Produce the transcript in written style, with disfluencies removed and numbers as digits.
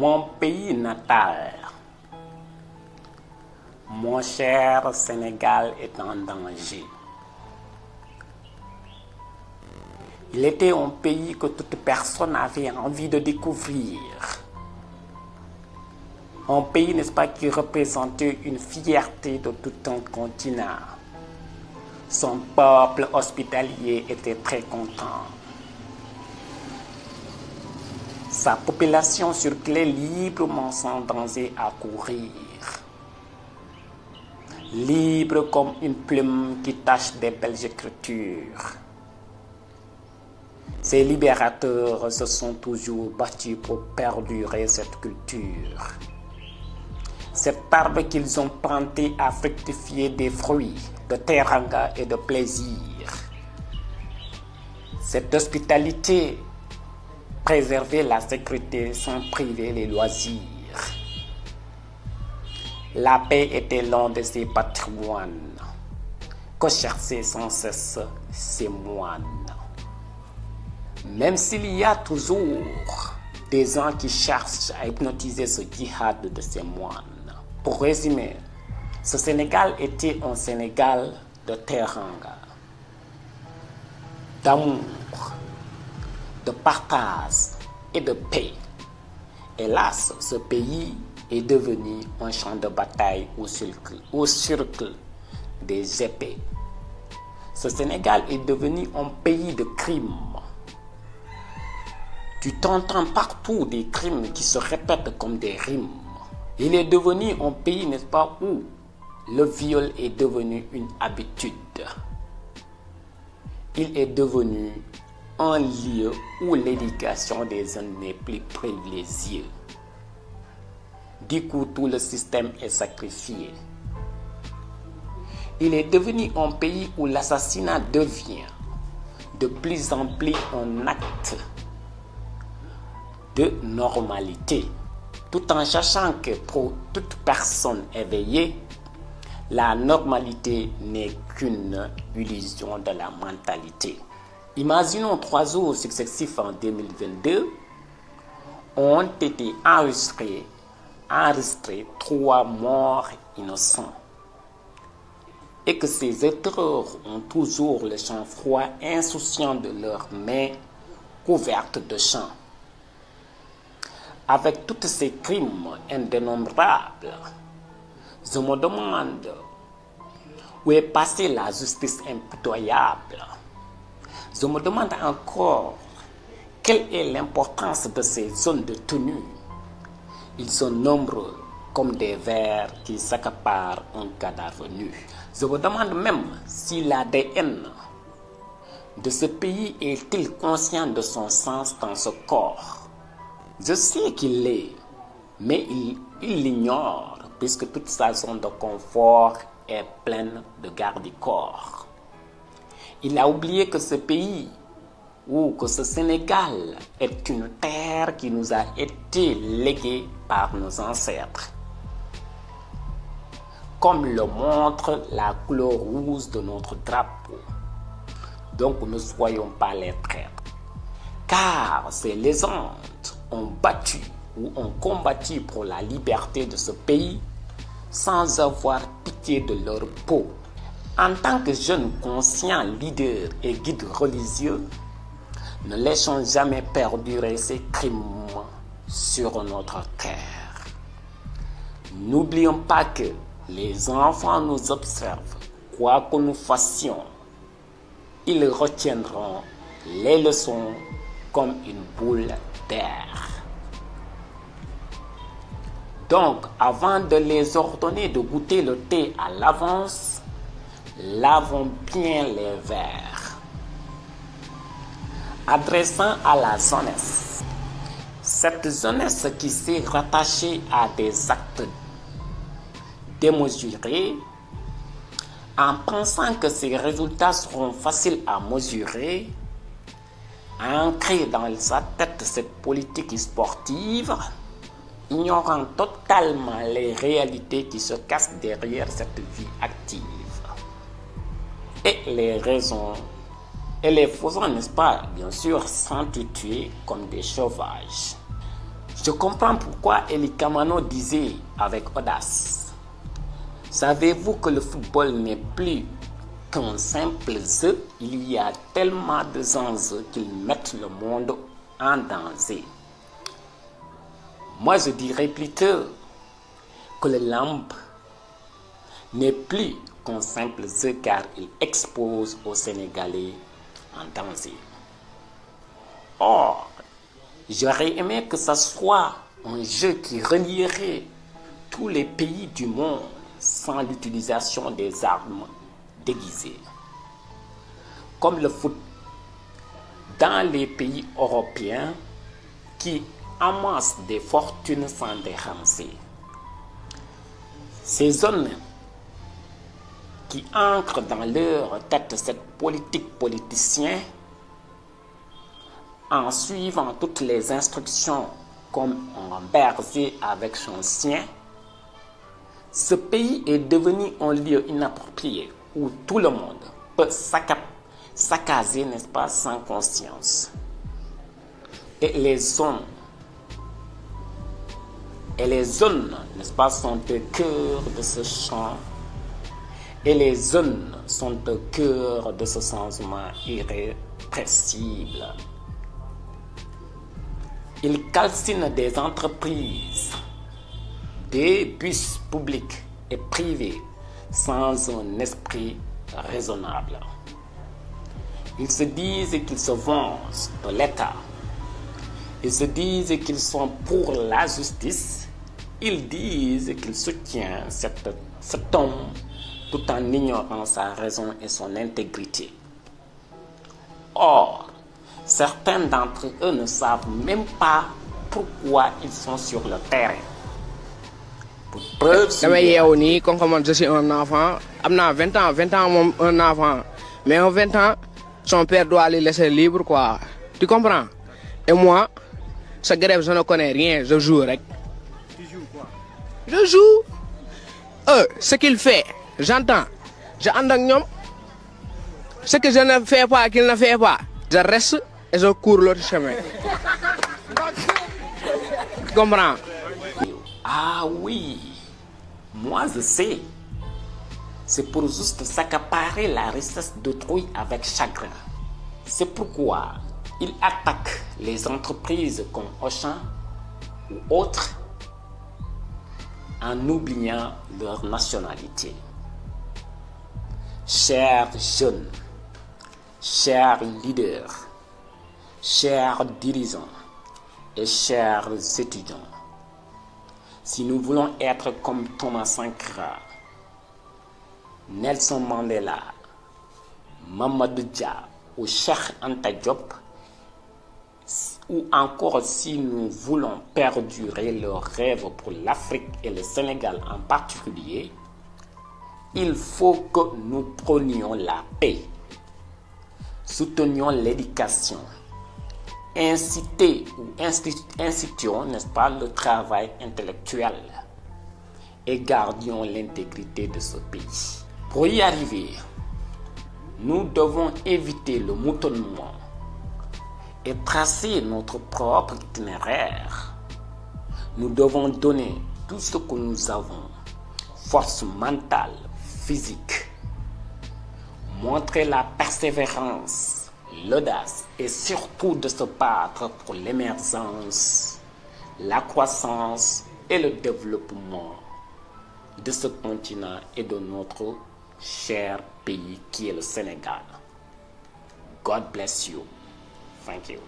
Mon pays natal, mon cher Sénégal est en danger. Il était un pays que toute personne avait envie de découvrir. Un pays, n'est-ce pas, qui représentait une fierté de tout un continent. Son peuple hospitalier était très content. Sa population circulait librement sans danger à courir. Libre comme une plume qui tache des belles écritures. Ces libérateurs se sont toujours battus pour perdurer cette culture. Cet arbre qu'ils ont planté a fructifié des fruits de teranga et de plaisir. Cette hospitalité préservait la sécurité sans priver les loisirs. La paix était l'un de ses patrimoines, que cherchaient sans cesse ses moines. Même s'il y a toujours des gens qui cherchent à hypnotiser ce djihad de ces moines. Pour résumer, ce Sénégal était un Sénégal de teranga, d'amour, de partage et de paix. Hélas, ce pays est devenu un champ de bataille au cirque des épées. Ce Sénégal est devenu un pays de crimes. Tu t'entends partout des crimes qui se répètent comme des rimes. Il est devenu un pays, n'est-ce pas, où le viol est devenu une habitude. Il est devenu un lieu où l'éducation des jeunes n'est plus privilégiée. Du coup, tout le système est sacrifié. Il est devenu un pays où l'assassinat devient de plus en plus un acte de normalité, tout en sachant que pour toute personne éveillée, la normalité n'est qu'une illusion de la mentalité. Imaginons 3 jours successifs en 2022 ont été enregistrés 3 morts innocents et que ces auteurs ont toujours le sang-froid insouciant de leurs mains couvertes de sang. Avec tous ces crimes indénombrables, je me demande où est passée la justice impitoyable. Je me demande encore quelle est l'importance de ces zones de tenue. Ils sont nombreux comme des vers qui s'accaparent un cadavre nu. Je me demande même si l'ADN de ce pays est-il conscient de son sens dans ce corps. Je sais qu'il l'est, mais il l'ignore puisque toute sa zone de confort est pleine de garde-corps. Il a oublié que ce pays ou que ce Sénégal est une terre qui nous a été léguée par nos ancêtres. Comme le montre la couleur rouge de notre drapeau. Donc ne soyons pas les traîtres. Car ces légendes ont battu ou ont combattu pour la liberté de ce pays sans avoir pitié de leur peau. En tant que jeunes conscients, leaders et guides religieux, ne laissons jamais perdurer ces crimes sur notre terre. N'oublions pas que les enfants nous observent, quoi que nous fassions. Ils retiendront les leçons comme une boule d'air. Donc, avant de les ordonner de goûter le thé à l'avance, lavons bien les verres. Adressant à la jeunesse, cette jeunesse qui s'est rattachée à des actes démesurés, en pensant que ces résultats seront faciles à mesurer, ancrer dans sa tête cette politique sportive, ignorant totalement les réalités qui se cachent derrière cette vie active. Et les raisons, et les faisant, n'est-ce pas, bien sûr, s'entituer comme des sauvages. Je comprends pourquoi Elie Kamano disait avec audace: savez-vous que le football n'est plus qu'un simple jeu? Il y a tellement de enjeux qu'ils mettent le monde en danger. Moi, je dirais plutôt que le lamb n'est plus qu'un simple jeu car il expose aux Sénégalais en danger. Or, j'aurais aimé que ce soit un jeu qui relierait tous les pays du monde sans l'utilisation des armes déguisées. Comme le foot dans les pays européens qui amassent des fortunes sans déranger. Ces zones qui ancrent dans leur tête cette politique politicien en suivant toutes les instructions comme un berger avec son chien. Ce pays est devenu un lieu inapproprié où tout le monde peut saccager, n'est-ce pas, sans conscience. Et les zones, n'est-ce pas, sont au cœur de ce champ. Et les zones sont au cœur de ce changement irrépressible. Ils calcinent des entreprises, des bus publics et privés sans un esprit raisonnable. Ils se disent qu'ils se vengent de l'État. Ils se disent qu'ils sont pour la justice. Ils disent qu'ils soutiennent cet homme tout en ignorant sa raison et son intégrité. Or, certains d'entre eux ne savent même pas pourquoi ils sont sur le terrain. Pour preuve, je suis un enfant, j'ai 20 ans, un enfant, mais à 20 ans, son père doit les laisser libre, quoi. Tu comprends? Et moi, ce grève, je ne connais rien, je joue. Tu joues quoi? Je joue. Ce qu'il fait, j'entends. J'entends. Ce que je ne fais pas, qu'il ne fait pas, je reste et je cours l'autre chemin. Tu comprends? Ah oui, moi je sais. C'est pour juste s'accaparer la richesse d'autrui avec chagrin. C'est pourquoi ils attaquent les entreprises comme Auchan ou autres en oubliant leur nationalité. Chers jeunes, chers leaders, chers dirigeants et chers étudiants, si nous voulons être comme Thomas Sankara, Nelson Mandela, Mamadou Dia ou Cheikh Anta Diop, ou encore si nous voulons perdurer leurs rêves pour l'Afrique et le Sénégal en particulier, il faut que nous prenions la paix, soutenions l'éducation, incitions, n'est-ce pas, le travail intellectuel et gardions l'intégrité de ce pays. Pour y arriver, nous devons éviter le moutonnement et tracer notre propre itinéraire. Nous devons donner tout ce que nous avons, force mentale, physique, montrer la persévérance, l'audace et surtout de se battre pour l'émergence, la croissance et le développement de ce continent et de notre cher pays qui est le Sénégal. God bless you. Thank you.